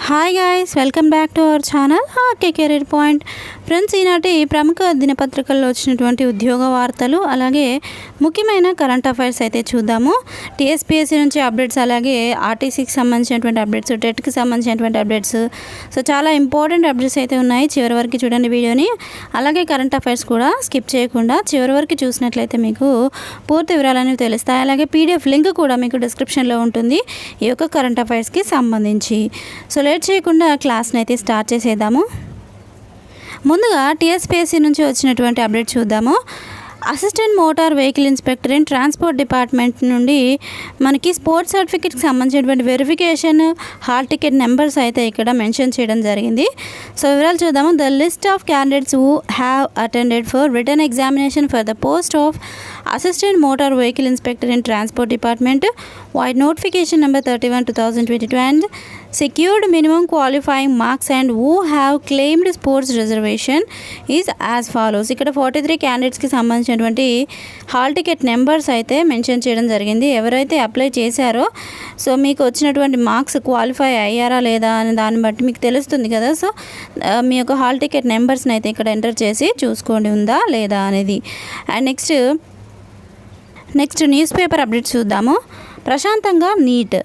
Hi guys, welcome back to our channel RK career point. Friends, ఈనాటి ప్రముఖ దినపత్రికల్లో వచ్చినటువంటి ఉద్యోగ వార్తలు అలాగే ముఖ్యమైన కరెంట్ అఫైర్స్ అయితే చూద్దాము. టీఎస్పీఎస్సీ నుంచి అప్డేట్స్, అలాగే ఆర్టీసీకి సంబంధించినటువంటి అప్డేట్స్, టెట్కి సంబంధించినటువంటి అప్డేట్స్. సో చాలా ఇంపార్టెంట్ అప్డేట్స్ అయితే ఉన్నాయి. చివరి వరకు చూడండి వీడియోని. అలాగే కరెంట్ అఫైర్స్ కూడా స్కిప్ చేయకుండా చివరి వరకు చూసినట్లయితే మీకు పూర్తి వివరాలనేవి తెలుస్తాయి. అలాగే పీడిఎఫ్ లింక్ కూడా మీకు డిస్క్రిప్షన్లో ఉంటుంది ఈ యొక్క కరెంట్ అఫైర్స్కి సంబంధించి. సో లేట్ చేయకుండా క్లాస్ని అయితే స్టార్ట్ చేసేద్దాము. ముందుగా టీఎస్పీఎస్సీ నుంచి వచ్చినటువంటి అప్డేట్ చూద్దాము. Assistant motor vehicle inspector in transport department నుండి మనకి స్పోర్ట్స్ సర్టిఫికేట్కి సంబంధించినటువంటి వెరిఫికేషన్ హాల్ టికెట్ నెంబర్స్ అయితే ఇక్కడ మెన్షన్ చేయడం జరిగింది. సో వివరాలు చూద్దాము. The list of candidates who have attended for written examination for the post of assistant motor vehicle inspector in transport department wide notification number 31/2022 and secured minimum qualifying marks and who have claimed sports reservation is as follows. ఇక్కడ 43 క్యాండిడేట్స్కి సంబంధించినటువంటి hall ticket numbers అయితే mention చేయడం జరిగింది. ఎవరైతే apply చేశారో so మీకు వచ్చినటువంటి మార్క్స్ క్వాలిఫై అయ్యారా లేదా అని దాన్ని బట్టి మీకు తెలుస్తుంది కదా. సో మీ యొక్క హాల్ టికెట్ నెంబర్స్ని అయితే ఇక్కడ ఎంటర్ చేసి చూసుకోండి ఉందా లేదా అనేది. And next news paper update చూద్దాము. ప్రశాంతంగా నీట్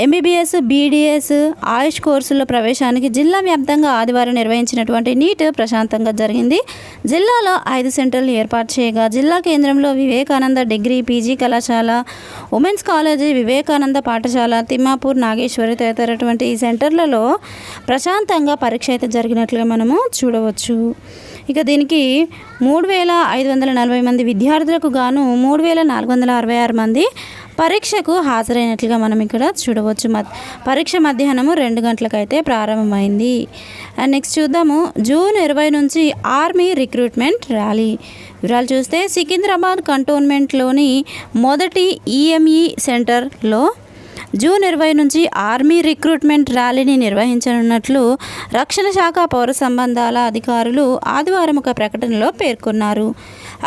ఎంబీబీఎస్, బీడీఎస్, ఆయుష్ కోర్సుల్లో ప్రవేశానికి జిల్లా వ్యాప్తంగా ఆదివారం నిర్వహించినటువంటి నీట్ ప్రశాంతంగా జరిగింది. జిల్లాలో 5 సెంటర్లు ఏర్పాటు చేయగా జిల్లా కేంద్రంలో వివేకానంద డిగ్రీ పీజీ కళాశాల, ఉమెన్స్ కాలేజీ, వివేకానంద పాఠశాల, తిమ్మాపూర్, నాగేశ్వరి తదితరటువంటి ఈ సెంటర్లలో ప్రశాంతంగా పరీక్ష అయితే జరిగినట్లుగా మనము చూడవచ్చు. ఇక దీనికి 3,540 మంది విద్యార్థులకు గాను 3,466 మంది పరీక్షకు హాజరైనట్లుగా మనం ఇక్కడ చూడవచ్చు. పరీక్ష మధ్యాహ్నం 2 గంటలకైతే ప్రారంభమైంది. అండ్ నెక్స్ట్ చూద్దాము. జూన్ 20 నుంచి ఆర్మీ రిక్రూట్మెంట్ ర్యాలీ వివరాలు చూస్తే సికింద్రాబాద్ కంటోన్మెంట్లోని మొదటి ఈఎంఈ సెంటర్లో జూన్ 20 నుంచి ఆర్మీ రిక్రూట్మెంట్ ర్యాలీని నిర్వహించనున్నట్లు రక్షణ శాఖ పౌర సంబంధాల అధికారులు ఆదివారం ఒక ప్రకటనలో పేర్కొన్నారు.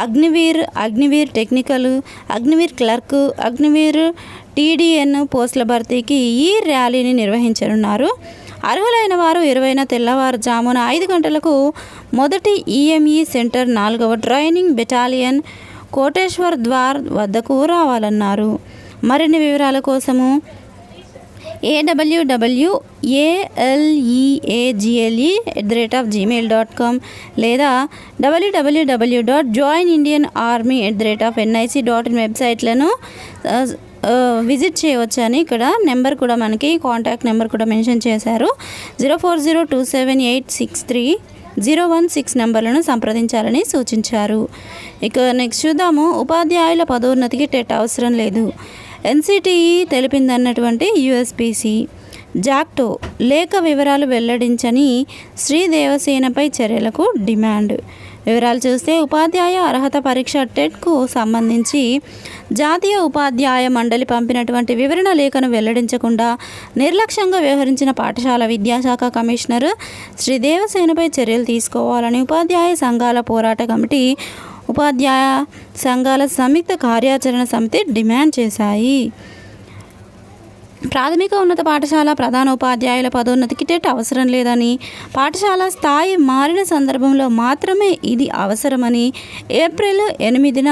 Agniveer technical, Agniveer clerk, Agniveer TDN పోస్టుల భర్తీకి ఈ ర్యాలీని నిర్వహించనున్నారు. అర్హులైన వారు 20న తెల్లవారుజామున 5 గంటలకు మొదటి ఈఎంఈ సెంటర్ 4వ ట్రైనింగ్ బెటాలియన్ కోటేశ్వర్ ద్వార్ వద్దకు రావాలన్నారు. మరిన్ని వివరాల కోసము awaleagle@gmail.com లేదా www.joinindianarmy@nic.in వెబ్సైట్లను విజిట్ చేయవచ్చు అని ఇక్కడ నెంబర్ కూడా మనకి కాంటాక్ట్ నెంబర్ కూడా మెన్షన్ చేశారు. 0402786301 నెంబర్లను సంప్రదించాలని సూచించారు. ఇక నెక్స్ట్ చూద్దాము. ఉపాధ్యాయుల పదోన్నతికి టెట్ అవసరం లేదు, ఎన్సిటిఈ తెలిపిందన్నటువంటి యూఎస్పీసీ. జాక్టో లేఖ వివరాలు వెల్లడించని శ్రీదేవసేనపై చర్యలకు డిమాండ్. వివరాలు చూస్తే ఉపాధ్యాయ అర్హత పరీక్ష టెట్కు సంబంధించి జాతీయ ఉపాధ్యాయ మండలి పంపినటువంటి వివరణ లేఖను వెల్లడించకుండా నిర్లక్ష్యంగా వ్యవహరించిన పాఠశాల విద్యాశాఖ కమిషనర్ శ్రీదేవసేనపై చర్యలు తీసుకోవాలని ఉపాధ్యాయ సంఘాల పోరాట కమిటీ, ఉపాధ్యాయ సంఘాల సంయుక్త కార్యాచరణ సమితి డిమాండ్ చేశాయి. ప్రాథమిక ఉన్నత పాఠశాల ప్రధాన ఉపాధ్యాయుల పదోన్నతికి టెట్ అవసరం లేదని, పాఠశాల స్థాయి మారిన సందర్భంలో మాత్రమే ఇది అవసరమని ఏప్రిల్ 8న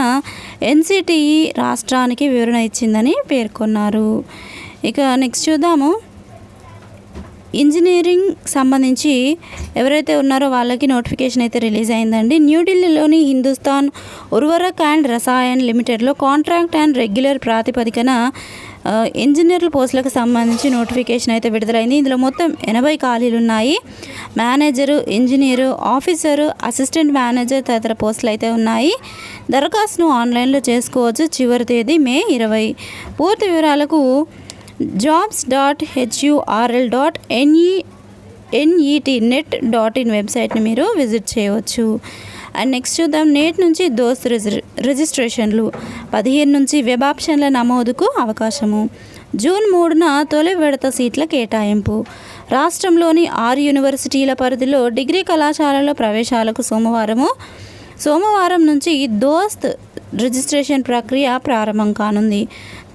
ఎన్సిటిఈ రాష్ట్రానికి వివరణ ఇచ్చిందని పేర్కొన్నారు. ఇక నెక్స్ట్ చూద్దాము. ఇంజనీరింగ్ సంబంధించి ఎవరైతే ఉన్నారో వాళ్ళకి నోటిఫికేషన్ అయితే రిలీజ్ అయిందండి. న్యూఢిల్లీలోని హిందుస్థాన్ ఉర్వరక్ అండ్ రసాయన్ లిమిటెడ్లో కాంట్రాక్ట్ అండ్ రెగ్యులర్ ప్రాతిపదికన ఇంజనీర్ల పోస్టులకు సంబంధించి నోటిఫికేషన్ అయితే విడుదలైంది. ఇందులో మొత్తం 80 ఖాళీలు ఉన్నాయి. Manager, engineer, officer, assistant manager తదితర పోస్టులు అయితే ఉన్నాయి. దరఖాస్తును ఆన్లైన్లో చేసుకోవచ్చు. చివరి తేదీ మే 20. పూర్తి వివరాలకు jobs.hurl.net.in వెబ్సైట్ని మీరు విజిట్ చేయవచ్చు. అండ్ నెక్స్ట్ చూద్దాం. నేటి నుంచి దోస్త్ రిజిస్ట్రేషన్లు 15 నుంచి వెబ్ ఆప్షన్ల నమోదుకు అవకాశము. జూన్ 3న తొలి విడత సీట్ల కేటాయింపు. రాష్ట్రంలోని 6 యూనివర్సిటీల పరిధిలో డిగ్రీ కళాశాలలో ప్రవేశాలకు సోమవారం నుంచి దోస్త్ రిజిస్ట్రేషన్ ప్రక్రియ ప్రారంభం కానుంది.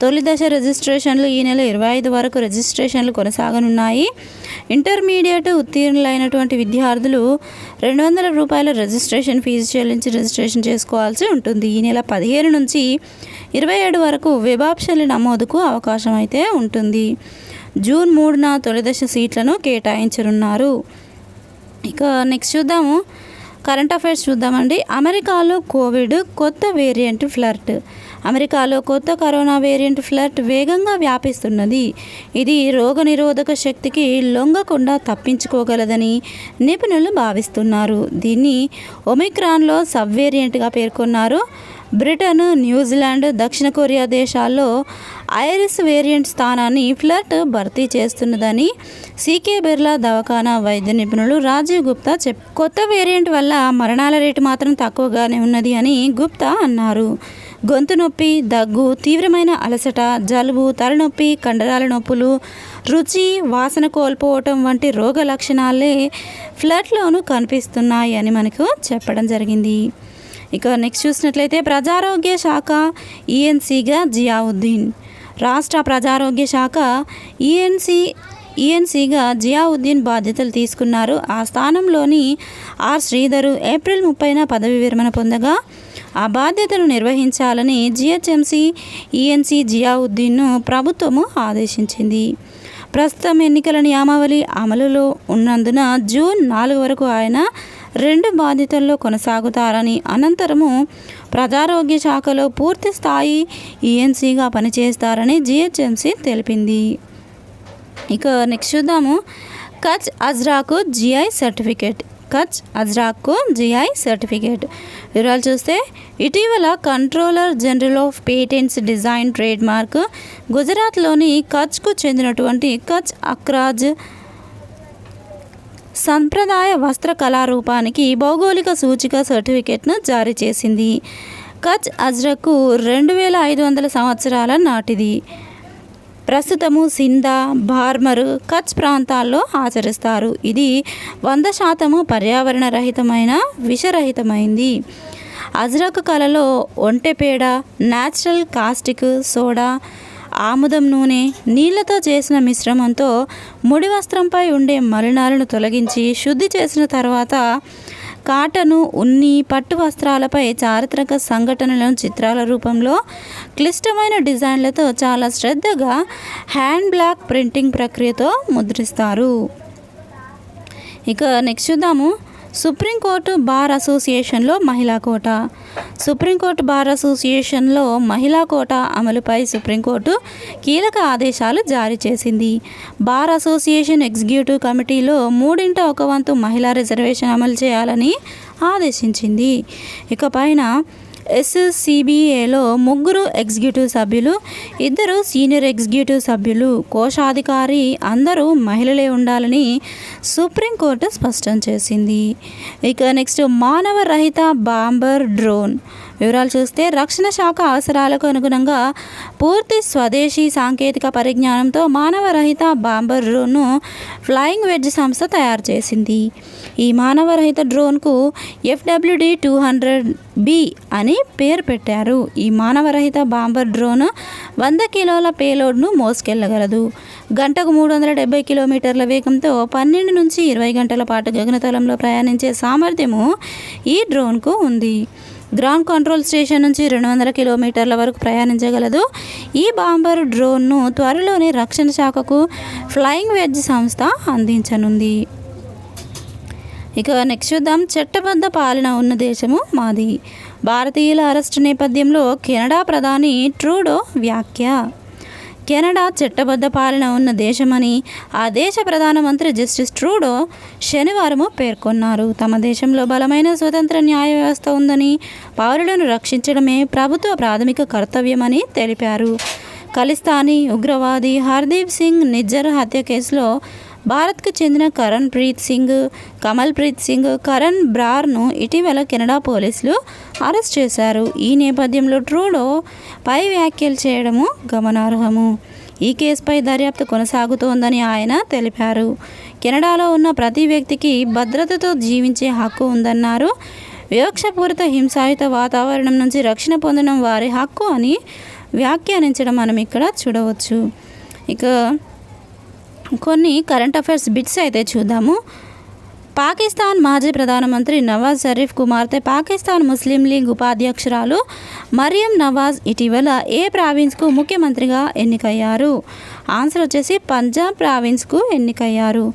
తొలి దశ రిజిస్ట్రేషన్లు ఈ నెల 25 వరకు రిజిస్ట్రేషన్లు కొనసాగనున్నాయి. ఇంటర్మీడియట్ ఉత్తీర్ణులైనటువంటి విద్యార్థులు ₹200 రిజిస్ట్రేషన్ ఫీజు చెల్లించి రిజిస్ట్రేషన్ చేసుకోవాల్సి ఉంటుంది. ఈ నెల 15 నుంచి 27 వరకు వెబ్ ఆప్షన్ల నమోదుకు అవకాశం అయితే ఉంటుంది. జూన్ 3న తొలి దశ సీట్లను కేటాయించనున్నారు. ఇక నెక్స్ట్ చూద్దాము, కరెంట్ అఫైర్స్ చూద్దామండి. అమెరికాలో కోవిడ్ కొత్త వేరియంట్ ఫ్లర్ట్. అమెరికాలో కొత్త కరోనా వేరియంట్ ఫ్లర్ట్ వేగంగా వ్యాపిస్తున్నది. ఇది రోగనిరోధక శక్తికి లొంగకుండా తప్పించుకోగలదని నిపుణులు భావిస్తున్నారు. దీన్ని ఒమిక్రాన్లో సబ్ వేరియంట్గా పేర్కొన్నారు. బ్రిటన్, న్యూజిలాండ్, దక్షిణ కొరియా దేశాల్లో ఐరిస్ వేరియంట్ స్థానాన్ని ఫ్లర్ట్ భర్తీ చేస్తున్నదని సీకే బిర్లా దవాఖానా వైద్య నిపుణులు రాజీవ్ గుప్తా కొత్త వేరియంట్ వల్ల మరణాల రేటు మాత్రం తక్కువగానే ఉన్నది అని గుప్తా అన్నారు. గొంతు నొప్పి, దగ్గు, తీవ్రమైన అలసట, జలుబు, తలనొప్పి, కండరాల నొప్పులు, రుచి, వాసన కోల్పోవటం వంటి రోగ లక్షణాలే ఫ్లర్ట్లోనూ కనిపిస్తున్నాయి అని మనకు చెప్పడం జరిగింది. ఇక నెక్స్ట్ చూసినట్లయితే ప్రజారోగ్య శాఖ ఈఎన్సీగా జియావుద్దీన్. రాష్ట్ర ప్రజారోగ్య శాఖ ఈఎన్సీగా జియావుద్దీన్ బాధ్యతలు తీసుకున్నారు. ఆ స్థానంలోని ఆర్ శ్రీధరు ఏప్రిల్ 30న పదవి విరమణ పొందగా ఆ బాధ్యతను నిర్వహించాలని జిహెచ్ఎంసీ ఈఎన్సీ జియావుద్దీన్ను ప్రభుత్వము ఆదేశించింది. ప్రస్తుతం ఎన్నికల నియమావళి అమలులో ఉన్నందున జూన్ 4 వరకు ఆయన 2 బాధ్యతల్లో కొనసాగుతారని, అనంతరము ప్రజారోగ్య శాఖలో పూర్తి స్థాయి ఈఎన్సీగా పనిచేస్తారని జిహెచ్ఎంసీ తెలిపింది. ఇక నెక్స్ట్ చూద్దాము, Kutch Ajrakh GI certificate. Kutch Ajrakh GI certificate వివరాలు చూస్తే, ఇటీవల controller general of patents design trade mark గుజరాత్లోని కచ్కు చెందినటువంటి కచ్ అక్రాజ్ సంప్రదాయ వస్త్ర కళారూపానికి భౌగోళిక సూచిక సర్టిఫికేట్ను జారీ చేసింది. కచ్ అజ్రక్ 2500 సంవత్సరాల నాటిది. ప్రస్తుతము సింధా, బార్మర్, కచ్ ప్రాంతాల్లో ఆచరిస్తారు. ఇది 100% పర్యావరణ రహితమైన, విషరహితమైంది. అజ్రక్ కళలో ఒంటెపేడ, న్యాచురల్ కాస్టిక్ సోడా, ఆముదం నూనె, నీళ్లతో చేసిన మిశ్రమంతో ముడి వస్త్రంపై ఉండే మలినాలను తొలగించి శుద్ధి చేసిన తర్వాత కాటను, ఉన్ని, పట్టు వస్త్రాలపై చారిత్రక సంఘటనలను చిత్రాల రూపంలో క్లిష్టమైన డిజైన్లతో చాలా శ్రద్ధగా హ్యాండ్ బ్లాక్ ప్రింటింగ్ ప్రక్రియతో ముద్రిస్తారు. ఇక నెక్స్ట్ చూద్దాము, సుప్రీంకోర్టు బార్ అసోసియేషన్లో మహిళా కోటా. సుప్రీంకోర్టు బార్ అసోసియేషన్లో మహిళా కోటా అమలుపై సుప్రీంకోర్టు కీలక ఆదేశాలు జారీ చేసింది. బార్ అసోసియేషన్ ఎగ్జిక్యూటివ్ కమిటీలో 3/1 మహిళా రిజర్వేషన్ అమలు చేయాలని ఆదేశించింది. ఇకపైన ఎస్సీబీఏలో 3 ఎగ్జిక్యూటివ్ సభ్యులు, 2 సీనియర్ ఎగ్జిక్యూటివ్ సభ్యులు, కోశాధికారి అందరూ మహిళలే ఉండాలని సుప్రీంకోర్టు స్పష్టం చేసింది. ఇక నెక్స్ట్, మానవ రహిత బాంబర్ డ్రోన్ వివరాలు చూస్తే, రక్షణ శాఖ అవసరాలకు అనుగుణంగా పూర్తి స్వదేశీ సాంకేతిక పరిజ్ఞానంతో మానవరహిత బాంబర్ డ్రోన్ను ఫ్లయింగ్ వెడ్జ్ సంస్థ తయారు చేసింది. ఈ మానవరహిత డ్రోన్కు FWD-200B అని పేరు పెట్టారు. ఈ మానవరహిత బాంబర్ డ్రోన్ 100 కిలోల పేలోడ్ను మోసుకెళ్లగలదు. గంటకు 370 కిలోమీటర్ల వేగంతో 12 నుంచి 20 గంటల పాటు గగనతలంలో ప్రయాణించే సామర్థ్యము ఈ డ్రోన్కు ఉంది. గ్రౌండ్ కంట్రోల్ స్టేషన్ నుంచి 200 కిలోమీటర్ల వరకు ప్రయాణించగలదు. ఈ బాంబర్ డ్రోన్ను త్వరలోనే రక్షణ శాఖకు ఫ్లయింగ్ వెడ్జ్ సంస్థ అందించనుంది. ఇక నెక్స్ట్ చూద్దాం, చట్టబద్ధ పాలన ఉన్న దేశము మాది. భారతీయుల అరెస్టు నేపథ్యంలో కెనడా ప్రధాని ట్రూడో వ్యాఖ్య. కెనడా చట్టబద్ధ పాలన ఉన్న దేశమని ఆ దేశ ప్రధానమంత్రి జస్టిస్ ట్రూడో శనివారం పేర్కొన్నారు. తమ దేశంలో బలమైన స్వతంత్ర న్యాయ వ్యవస్థ ఉందని, పౌరులను రక్షించడమే ప్రభుత్వ ప్రాథమిక కర్తవ్యమని తెలిపారు. ఖలిస్తానీ ఉగ్రవాది హర్దీప్ సింగ్ నిజ్జర్ హత్య కేసులో భారత్కు చెందిన కరణ్ ప్రీత్ సింగ్, కమల్ ప్రీత్ సింగ్, కరణ్ బ్రార్ను ఇటీవల కెనడా పోలీసులు అరెస్ట్ చేశారు. ఈ నేపథ్యంలో ట్రూడో పై వ్యాఖ్యలు చేయడము గమనార్హము. ఈ కేసుపై దర్యాప్తు కొనసాగుతోందని ఆయన తెలిపారు. కెనడాలో ఉన్న ప్రతి వ్యక్తికి భద్రతతో జీవించే హక్కు ఉందన్నారు. వివక్షపూరిత హింసాయుత వాతావరణం నుంచి రక్షణ పొందడం వారి హక్కు అని వ్యాఖ్యానించడం మనం ఇక్కడ చూడవచ్చు. ఇక కొన్ని కరెంట్ అఫైర్స్ బిట్స్ అయితే చూద్దాము. పాకిస్తాన్ మాజీ ప్రధానమంత్రి నవాజ్ షరీఫ్ కుమార్తె పాకిస్తాన్ ముస్లిం లీగ్ ఉపాధ్యక్షురాలు మరియం నవాజ్ ఇటీవల ఏ ప్రావిన్స్కు ముఖ్యమంత్రిగా ఎన్నికయ్యారు? ఆన్సర్ వచ్చేసి పంజాబ్ ప్రావిన్స్కు ఎన్నికయ్యారు.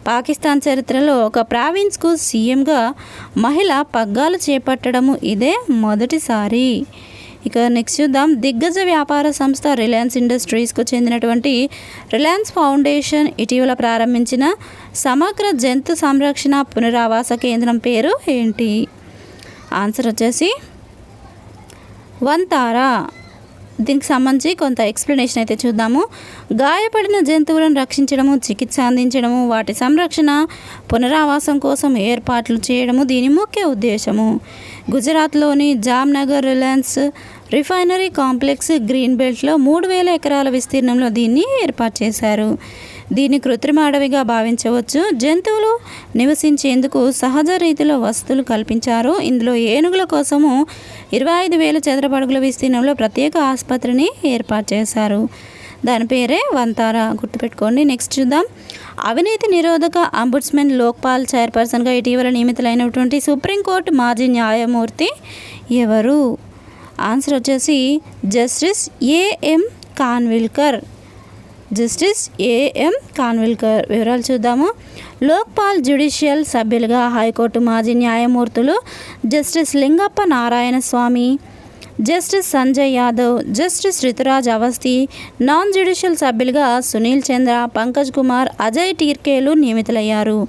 పాకిస్తాన్ చరిత్రలో ఒక ప్రావిన్స్కు సీఎంగా మహిళ పగ్గాలు చేపట్టడము ఇదే మొదటిసారి. ఇక నెక్స్ట్ చూద్దాం. దిగ్గజ వ్యాపార సంస్థ రిలయన్స్ ఇండస్ట్రీస్కు చెందినటువంటి రిలయన్స్ ఫౌండేషన్ ఇటీవల ప్రారంభించిన సమగ్ర జంతు సంరక్షణ పునరావాస కేంద్రం పేరు ఏంటి? ఆన్సర్ వచ్చేసి వంతారా. దీనికి సంబంధించి కొంత ఎక్స్ప్లెనేషన్ అయితే చూద్దాము. గాయపడిన జంతువులను రక్షించడము, చికిత్స అందించడము, వాటి సంరక్షణ పునరావాసం కోసం ఏర్పాట్లు చేయడము దీని ముఖ్య ఉద్దేశము. గుజరాత్లోని Jamnagar Reliance refinery complex green బెల్ట్లో 3000 ఎకరాల విస్తీర్ణంలో దీన్ని ఏర్పాటు చేశారు. దీన్ని కృత్రిమ అడవిగా భావించవచ్చు. జంతువులు నివసించేందుకు సహజ రీతిలో వసతులు కల్పించారు. ఇందులో ఏనుగుల కోసము 25,000 చదరపు అడుగుల విస్తీర్ణంలో ప్రత్యేక ఆసుపత్రిని ఏర్పాటు చేశారు. దాని పేరే వంతారా, గుర్తుపెట్టుకోండి. నెక్స్ట్ చూద్దాం. అవినీతి నిరోధక అంబుడ్స్మెన్ లోక్పాల్ చైర్పర్సన్గా ఇటీవల నియమితులైనటువంటి సుప్రీంకోర్టు మాజీ న్యాయమూర్తి ఎవరు? ఆన్సర్ వచ్చేసి justice AM Khanwilkar. Justice AM Khanwilkar. వివరాలు చూద్దాము. లోక్పాల్ జ్యుడిషియల్ సభ్యులుగా హైకోర్టు మాజీ న్యాయమూర్తులు justice Lingappa Narayana Swamy, justice Sanjay Yadav, justice Rituraj Awasthi, non judicial సభ్యులుగా సునీల్ చంద్ర, పంకజ్ కుమార్, అజయ్ టీర్కేలు నియమితులయ్యారు.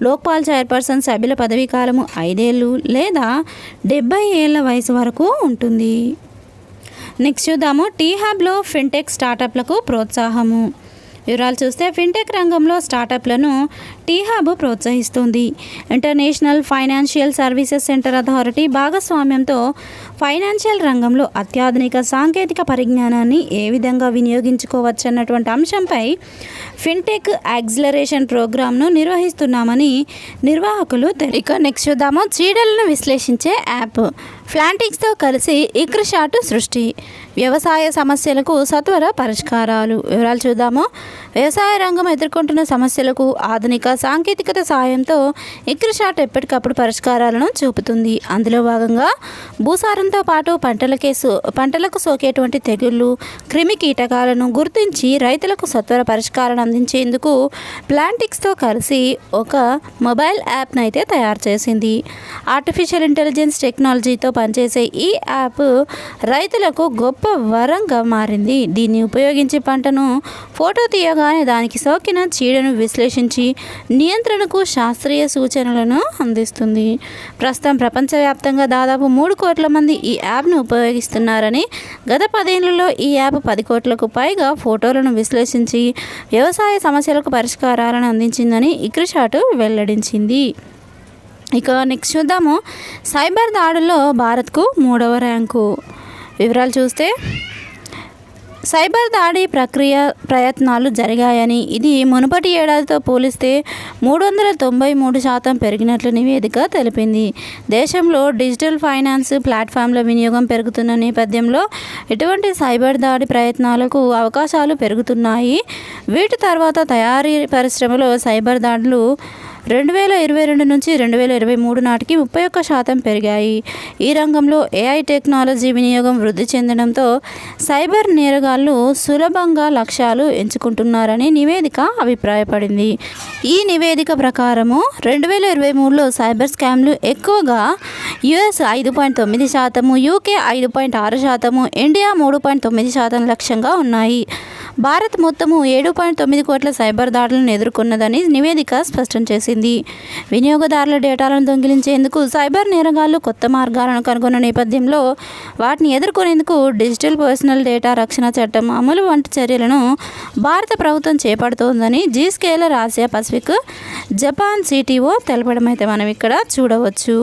లోక్పాల్ చైర్పర్సన్ సభ్యుల పదవీ కాలము 5 ఏళ్ళు లేదా 70 ఏళ్ల వయసు వరకు ఉంటుంది. నెక్స్ట్ చూద్దాము. టీ హబ్లో ఫిన్టెక్ స్టార్టప్లకు ప్రోత్సాహము. వివరాలు చూస్తే ఫిన్టెక్ రంగంలో స్టార్టప్లను టీ హబ్ ప్రోత్సహిస్తుంది. International financial services centre authority భాగస్వామ్యంతో ఫైనాన్షియల్ రంగంలో అత్యాధునిక సాంకేతిక పరిజ్ఞానాన్ని ఏ విధంగా వినియోగించుకోవచ్చన్నటువంటి అంశంపై ఫిన్టెక్ యాక్సిలరేషన్ ప్రోగ్రామ్ను నిర్వహిస్తున్నామని నిర్వాహకులు ఇక నెక్స్ట్ చూద్దాము. చీడలను విశ్లేషించే యాప్ ప్లాంటిక్స్తో కలిసి ఇక్రిషాట్ సృష్టి. వ్యవసాయ సమస్యలకు సత్వర పరిష్కారాలు. వివరాలు చూద్దాము. వ్యవసాయ రంగం ఎదుర్కొంటున్న సమస్యలకు ఆధునిక సాంకేతికత సాయంతో ఇక్రిషాట్ ఎప్పటికప్పుడు పరిష్కారాలను చూపుతుంది. అందులో భాగంగా భూసారంతో పాటు పంటలకు సోకేటువంటి తెగుళ్ళు, క్రిమి కీటకాలను గుర్తించి రైతులకు సత్వర పరిష్కారాలను అందించేందుకు ప్లాంటిక్స్తో కలిసి ఒక మొబైల్ యాప్ను అయితే తయారు చేసింది. ఆర్టిఫిషియల్ ఇంటెలిజెన్స్ టెక్నాలజీతో పనిచేసే ఈ యాప్ రైతులకు గొప్ప వరంగా మారింది. దీన్ని ఉపయోగించి పంటను ఫోటో తీయగానే దానికి సోకిన చీడను విశ్లేషించి నియంత్రణకు శాస్త్రీయ సూచనలను అందిస్తుంది. ప్రస్తుతం ప్రపంచవ్యాప్తంగా దాదాపు 3 కోట్ల మంది ఈ యాప్ను ఉపయోగిస్తున్నారని, గత 10 ఏళ్లలో ఈ యాప్ 10 కోట్లకు పైగా ఫోటోలను విశ్లేషించి వ్యవసాయ సమస్యలకు పరిష్కారాలను అందించిందని ఇక్రిషాట్ వెల్లడించింది. ఇక నెక్స్ట్ చూద్దాము. సైబర్ దాడుల్లో భారత్కు 3వ ర్యాంకు. వివరాలు చూస్తే సైబర్ దాడి ప్రయత్నాలు జరిగాయని, ఇది మునుపటి ఏడాదితో పోలిస్తే 393% పెరిగినట్లు నివేదిక తెలిపింది. దేశంలో డిజిటల్ ఫైనాన్స్ ప్లాట్ఫామ్ల వినియోగం పెరుగుతున్న నేపథ్యంలో ఇటువంటి సైబర్ దాడి ప్రయత్నాలకు అవకాశాలు పెరుగుతున్నాయి. వీటి తర్వాత తయారీ పరిశ్రమలో సైబర్ దాడులు 2022 నుంచి 2023 నాటికి 31% పెరిగాయి. ఈ రంగంలో ఏఐ టెక్నాలజీ వినియోగం వృద్ధి చెందడంతో సైబర్ నేరగాళ్లు సులభంగా లక్ష్యాలు ఎంచుకుంటున్నారని నివేదిక అభిప్రాయపడింది. ఈ నివేదిక ప్రకారము 2023లో సైబర్ స్కామ్లు ఎక్కువగా US 5.9%, UK 5.6%, ఇండియా 3.9% లక్ష్యంగా ఉన్నాయి. భారత్ మొత్తము 7.9 కోట్ల సైబర్ దాడులను ఎదుర్కొన్నదని నివేదిక స్పష్టం చేసింది. వినియోగదారుల డేటాలను దొంగిలించేందుకు సైబర్ నేరగాళ్లు కొత్త మార్గాలను కనుగొన్న నేపథ్యంలో వాటిని ఎదుర్కొనేందుకు డిజిటల్ పర్సనల్ డేటా రక్షణ చట్టం అమలు వంటి చర్యలను భారత ప్రభుత్వం చేపడుతోందని Zscaler Asia Pacific Japan CTO తెలపడం అయితే మనం ఇక్కడ చూడవచ్చు.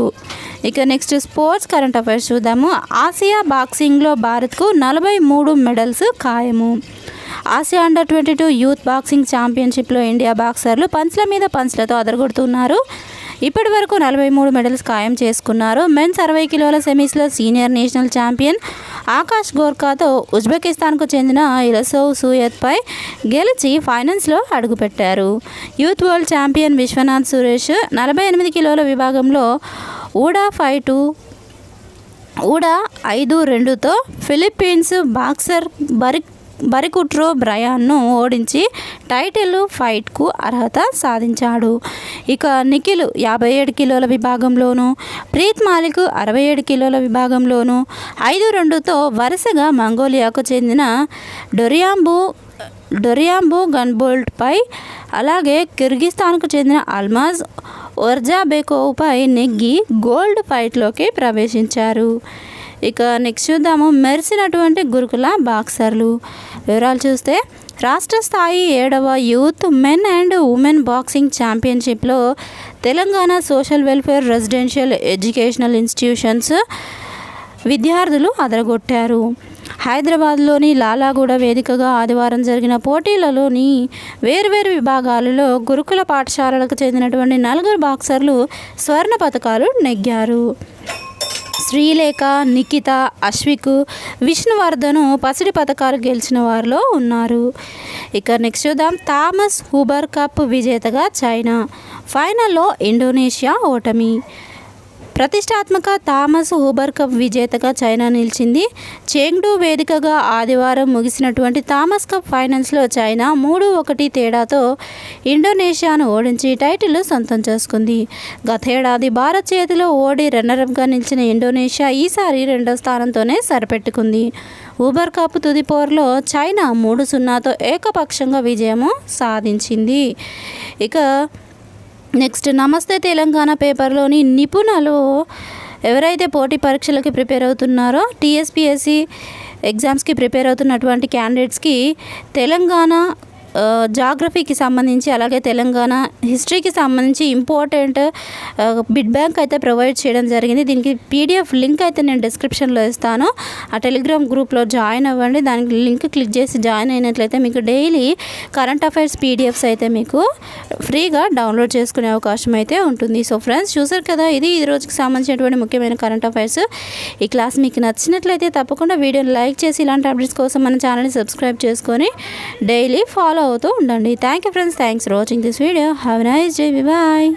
ఇక నెక్స్ట్ స్పోర్ట్స్ కరెంట్ అఫైర్స్ చూద్దాము. ఆసియా బాక్సింగ్లో భారత్కు 43 మెడల్స్ ఖాయము. ఆసియా అండర్-22 యూత్ బాక్సింగ్ ఛాంపియన్షిప్లో ఇండియా బాక్సర్లు పంచ్ల మీద పంచ్లతో అదరగొడుతున్నారు. ఇప్పటి వరకు 43 మెడల్స్ ఖాయం చేసుకున్నారు. మెన్స్ 60 కిలోల సెమీస్లో సీనియర్ నేషనల్ ఛాంపియన్ ఆకాష్ గోర్ఖాతో ఉజ్బెకిస్తాన్కు చెందిన ఇలసోవ్ సూయత్పై గెలిచి ఫైనల్స్లో అడుగుపెట్టారు. Youth world champion Vishwanath Suresh 48 కిలోల విభాగంలో ఊడా 5-2తో ఫిలిప్పీన్స్ బాక్సర్ బరికుట్రో బ్రయాన్ను ఓడించి టైటిల్ ఫైట్కు అర్హత సాధించాడు. ఇక నిఖిల్ 57 కిలోల విభాగంలోనూ, ప్రీత్ మాలిక్ 67 కిలోల విభాగంలోనూ 5-2తో వరుసగా మంగోలియాకు చెందిన డొరియాంబు గన్బోల్ట్పై, అలాగే కిర్గిస్తాన్కు చెందిన అల్మాజ్ ఒర్జాబెకోవ్పై నెగ్గి గోల్డ్ ఫైట్లోకి ప్రవేశించారు. ఇక నెక్స్ట్ చూద్దాము మెరిసినటువంటి గురుకుల బాక్సర్లు వివరాలు చూస్తే, రాష్ట్ర స్థాయి 7వ youth men and women boxing ఛాంపియన్షిప్లో Telangana social welfare residential educational institutions విద్యార్థులు అదరగొట్టారు. హైదరాబాద్లోని లాలాగూడ వేదికగా ఆదివారం జరిగిన పోటీలలోని వేర్వేరు విభాగాలలో గురుకుల పాఠశాలలకు చెందినటువంటి 4 బాక్సర్లు స్వర్ణ పతకాలు నెగ్గారు. శ్రీలేఖ, నిఖిత, అశ్విక్, విష్ణువర్ధను పసిడి పతకాలు గెలిచిన వారిలో ఉన్నారు. ఇక నెక్స్ట్ చూద్దాం థామస్ హూబర్ కప్ విజేతగా చైనా, ఫైనల్లో ఇండోనేషియా ఓటమి. ప్రతిష్టాత్మక థామస్ హూబర్ కప్ విజేతగా చైనా నిలిచింది. చెంగ్డు వేదికగా ఆదివారం ముగిసినటువంటి థామస్ కప్ ఫైనల్స్లో చైనా 3-1 తేడాతో ఇండోనేషియాను ఓడించి టైటిల్ సొంతం చేసుకుంది. గతేడాది భారత్ చేతిలో ఓడి రన్నరప్గా నిలిచిన ఇండోనేషియా ఈసారి 2వ స్థానంతోనే సరిపెట్టుకుంది. హూబర్ కప్ తుది పోరులో చైనా 3-0తో ఏకపక్షంగా విజయము సాధించింది. ఇక నెక్స్ట్ నమస్తే తెలంగాణ పేపర్లోని నిపుణులు ఎవరైతే పోటీ పరీక్షలకి ప్రిపేర్ అవుతున్నారో, టీఎస్పీఎస్సీ ఎగ్జామ్స్కి ప్రిపేర్ అవుతున్నటువంటి క్యాండిడేట్స్కి తెలంగాణ జాగ్రఫీకి సంబంధించి, అలాగే తెలంగాణ హిస్టరీకి సంబంధించి ఇంపార్టెంట్ బిడ్ బ్యాంక్ అయితే ప్రొవైడ్ చేయడం జరిగింది. దీనికి పీడిఎఫ్ లింక్ అయితే నేను డిస్క్రిప్షన్లో ఇస్తాను. ఆ టెలిగ్రామ్ గ్రూప్లో జాయిన్ అవ్వండి. దానికి లింక్ క్లిక్ చేసి జాయిన్ అయినట్లయితే మీకు డైలీ కరెంట్ అఫైర్స్ పీడిఎఫ్స్ అయితే మీకు ఫ్రీగా డౌన్లోడ్ చేసుకునే అవకాశం అయితే ఉంటుంది. సో ఫ్రెండ్స్ చూసారు కదా, ఇది ఈ రోజుకి సంబంధించినటువంటి ముఖ్యమైన కరెంట్ అఫైర్స్. ఈ క్లాస్ మీకు నచ్చినట్లయితే తప్పకుండా వీడియోని లైక్ చేసి ఇలాంటి అప్డేట్స్ కోసం మన ఛానల్ని సబ్స్క్రైబ్ చేసుకొని డైలీ ఫాలో అవుతూ ఉండండి. Thank you friends, thanks for watching this video. Have a nice day, bye.